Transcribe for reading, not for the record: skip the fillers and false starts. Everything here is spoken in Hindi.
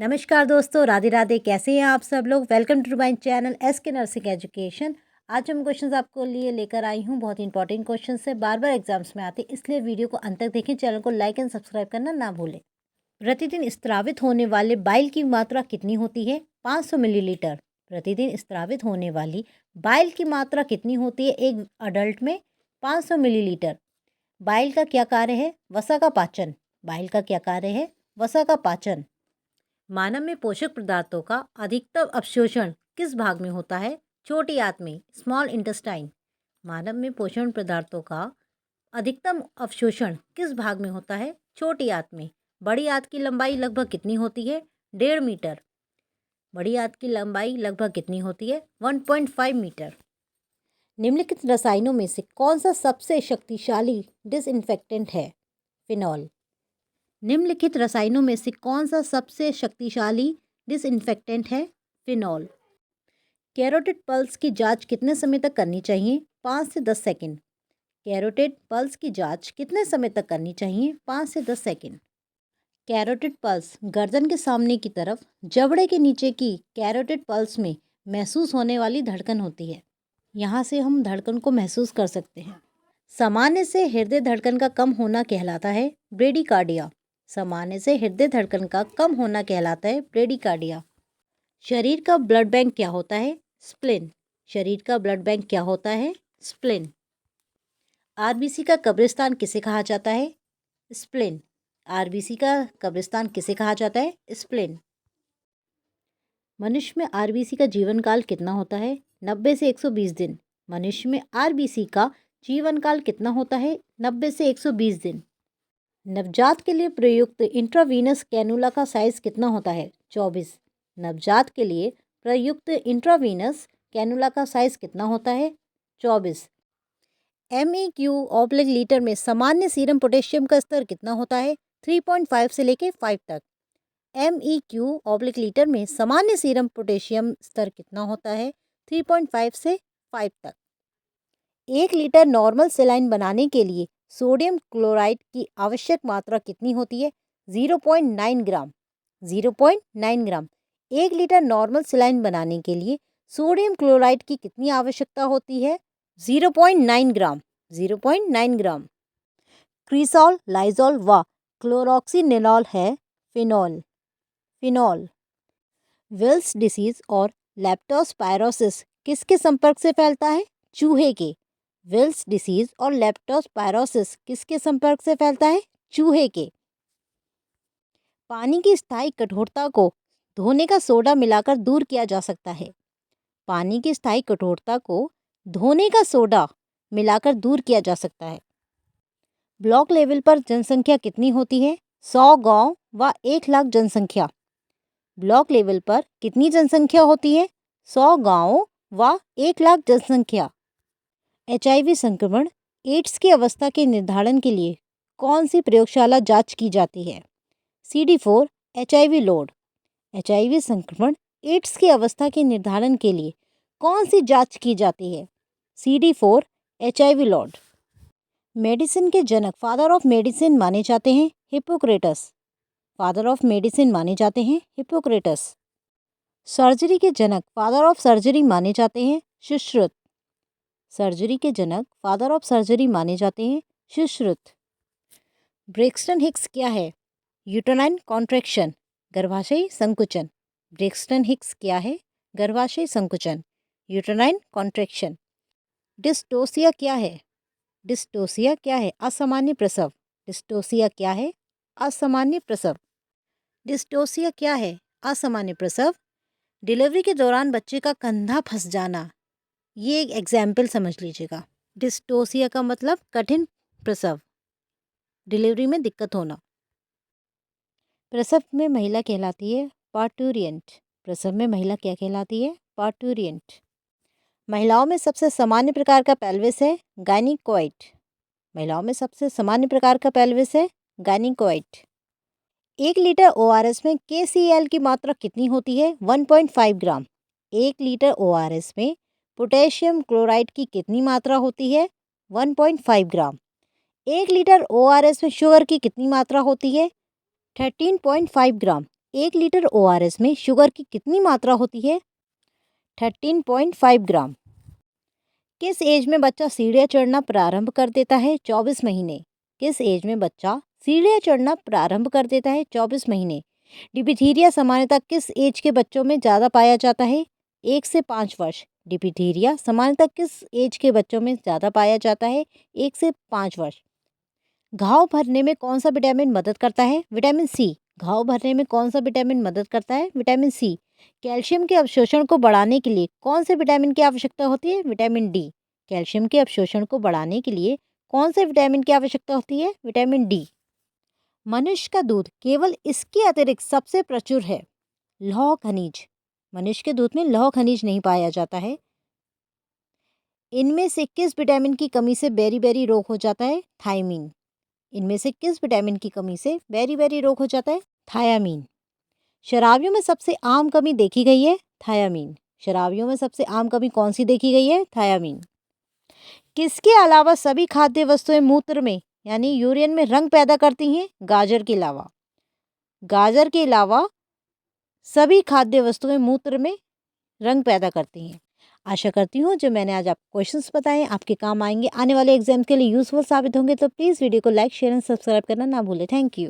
नमस्कार दोस्तों, राधे राधे। कैसे हैं आप सब लोग? Welcome to my channel SK nursing education. आज हम क्वेश्चंस आपको लिए लेकर आई हूँ। बहुत इंपॉर्टेंट क्वेश्चंस है, बार बार एग्जाम्स में आते हैं, इसलिए वीडियो को अंत तक देखें। चैनल को लाइक एंड सब्सक्राइब करना ना भूलें। प्रतिदिन स्त्रावित होने वाले बाइल की मात्रा कितनी होती है? 500 मिलीलीटर। प्रतिदिन स्त्रावित होने वाली बाइल की मात्रा कितनी होती है एक अडल्ट में? 500 मिलीलीटर। बाइल का क्या कार्य है? वसा का पाचन। बाइल का क्या कार्य है? वसा का पाचन। मानव में पोषक पदार्थों का अधिकतम अवशोषण किस भाग में होता है? छोटी आंत में, स्मॉल इंटेस्टाइन। मानव में पोषण पदार्थों का अधिकतम अवशोषण किस भाग में होता है? छोटी आंत में। बड़ी आंत की लंबाई लगभग कितनी होती है? 1.5 मीटर। बड़ी आंत की लंबाई लगभग कितनी होती है? 1.5 मीटर। निम्नलिखित रसायनों में से कौन सा सबसे शक्तिशाली डिसइंफेक्टेंट है? फिनॉल। निम्नलिखित रसायनों में से कौन सा सबसे शक्तिशाली डिसइंफेक्टेंट है? फिनॉल। कैरोटिड पल्स की जांच कितने समय तक करनी चाहिए? 5 से 10 सेकंड। कैरोटिड पल्स की जांच कितने समय तक करनी चाहिए? 5 से 10 सेकंड। कैरोटिड पल्स गर्दन के सामने की तरफ जबड़े के नीचे की कैरोटिड पल्स में महसूस होने वाली धड़कन होती है। यहाँ से हम धड़कन को महसूस कर सकते हैं। सामान्य से हृदय धड़कन का कम होना कहलाता है ब्रेडिकार्डिया। सामान्य से हृदय धड़कन का कम होना कहलाता है ब्रेडिकार्डिया। शरीर का ब्लड बैंक क्या होता है? स्प्लीन। शरीर का ब्लड बैंक क्या होता है? स्प्लीन। आरबीसी का कब्रिस्तान किसे कहा जाता है? स्प्लीन। आरबीसी का कब्रिस्तान किसे कहा जाता है? स्प्लीन। मनुष्य में आरबीसी का जीवन काल कितना होता है? 90 से 120 दिन। मनुष्य में आरबीसी का जीवन काल कितना होता है? 90 से 120 दिन। नवजात के लिए प्रयुक्त इंट्रावीनस कैनुला का साइज कितना होता है? 24। नवजात के लिए प्रयुक्त इंट्रावीनस कैनुला का साइज कितना होता है? 24। MEQ/लीटर में सामान्य सीरम पोटेशियम का स्तर कितना होता है? 3.5 से लेके 5 तक। MEQ/लीटर में सामान्य सीरम पोटेशियम स्तर कितना होता है? 3.5 से 5 तक। 1 लीटर नॉर्मल सेलाइन बनाने के लिए सोडियम क्लोराइड की आवश्यक मात्रा कितनी होती है? 0.9 ग्राम। 0.9 ग्राम। 1 लीटर नॉर्मल सेलाइन बनाने के लिए सोडियम क्लोराइड की कितनी आवश्यकता होती है? 0.9 ग्राम। 0.9 ग्राम। क्रिसॉल, लाइजॉल व क्लोरोक्सीनिलॉल है फिनॉल। फिनॉल। विल्स डिसीज और लेप्टोस्पायरोसिस किसके संपर्क से फैलता है? चूहे के। विल्स डिसीज और लेप्टोस्पायरोसिस किसके संपर्क से फैलता है? चूहे के। पानी की स्थायी कठोरता को धोने का सोडा मिलाकर दूर किया जा सकता है। पानी की स्थायी कठोरता को धोने का सोडा मिलाकर दूर किया जा सकता है। ब्लॉक लेवल पर जनसंख्या कितनी होती है? 100 गांव व 1 लाख जनसंख्या। ब्लॉक लेवल पर कितनी जनसंख्या होती है? 100 गांव व 1 लाख जनसंख्या। HIV संक्रमण एड्स की अवस्था के निर्धारण के लिए कौन सी प्रयोगशाला जांच की जाती है? CD4 HIV load. HIV संक्रमण एड्स की अवस्था के निर्धारण के लिए कौन सी जांच की जाती है? CD4 HIV load. मेडिसिन के जनक, फादर ऑफ मेडिसिन माने जाते हैं हिप्पोक्रेटस। फादर ऑफ मेडिसिन माने जाते हैं हिप्पोक्रेटस। सर्जरी के जनक, फादर ऑफ सर्जरी माने जाते हैं सुश्रुत। सर्जरी के जनक, फादर ऑफ सर्जरी माने जाते हैं सुश्रुत। ब्रेक्सटन हिक्स क्या है? यूटेराइन कॉन्ट्रैक्शन, गर्भाशयी संकुचन। ब्रेक्सटन हिक्स क्या है? गर्भाशयी संकुचन, यूटेराइन कॉन्ट्रैक्शन। डिस्टोसिया क्या है? डिस्टोसिया क्या है? असामान्य प्रसव। डिस्टोसिया क्या है? असामान्य प्रसव। डिस्टोसिया क्या है? असामान्य प्रसव। डिलीवरी के दौरान बच्चे का कंधा फंस जाना, ये एक एग्जाम्पल समझ लीजिएगा। डिस्टोसिया का मतलब कठिन प्रसव, डिलीवरी में दिक्कत होना। प्रसव में महिला कहलाती है पार्टूरिएंट। प्रसव में महिला क्या कहलाती है? पार्टूरिएंट। महिलाओं में सबसे सामान्य प्रकार का पेल्विस है गायनिकोइड। महिलाओं में सबसे सामान्य प्रकार का पेल्विस है गायनिकोइड। 1 लीटर ORS में KCl की मात्रा कितनी होती है? 1.5 ग्राम। 1 लीटर ORS में पोटेशियम क्लोराइड की कितनी मात्रा होती है? 1.5 ग्राम। 1 लीटर ORS में शुगर की कितनी मात्रा होती है? 13.5 ग्राम। 1 लीटर ORS में शुगर की कितनी मात्रा होती है? 13.5 ग्राम। किस एज में बच्चा सीढ़ियाँ चढ़ना प्रारंभ कर देता है? 24 महीने। किस एज में बच्चा सीढ़ियाँ चढ़ना प्रारंभ कर देता है? 24 महीने। डिप्थीरिया सामान्यतः किस एज के बच्चों में ज़्यादा पाया जाता है? 1 से 5 वर्ष। डिप्थीरिया सामान्यतः किस एज के बच्चों में ज़्यादा पाया जाता है? 1 से 5 वर्ष। घाव भरने में कौन सा विटामिन मदद करता है? Vitamin C. घाव भरने में कौन सा विटामिन मदद करता है? विटामिन सी। कैल्शियम के अवशोषण को बढ़ाने के लिए कौन से विटामिन की आवश्यकता होती है? Vitamin D. कैल्शियम के अवशोषण को बढ़ाने के लिए कौन से विटामिन की आवश्यकता होती है? Vitamin D. मनुष्य का दूध केवल इसके अतिरिक्त सबसे प्रचुर है? लौह खनिज। मनुष्य के दूध में लौह खनिज नहीं पाया जाता है। इनमें से किस विटामिन की कमी से बेरी रोग हो जाता है? थायमीन। इनमें से किस विटामिन की कमी से बेरी रोग हो जाता है? थायामीन। शराबियों में सबसे आम कमी देखी गई है? थायामीन। शराबियों में सबसे आम कमी कौन सी देखी गई है? थायामीन। किसके अलावा सभी खाद्य वस्तुएं मूत्र में यानी यूरिन में रंग पैदा करती हैं? गाजर के अलावा। गाजर के अलावा सभी खाद्य वस्तुएं मूत्र में रंग पैदा करती हैं। आशा करती हूँ जो मैंने आज आपको क्वेश्चंस बताए आपके काम आएंगे, आने वाले एग्जाम के लिए यूजफुल साबित होंगे। तो प्लीज़ वीडियो को लाइक शेयर एंड सब्सक्राइब करना ना भूलें। Thank you.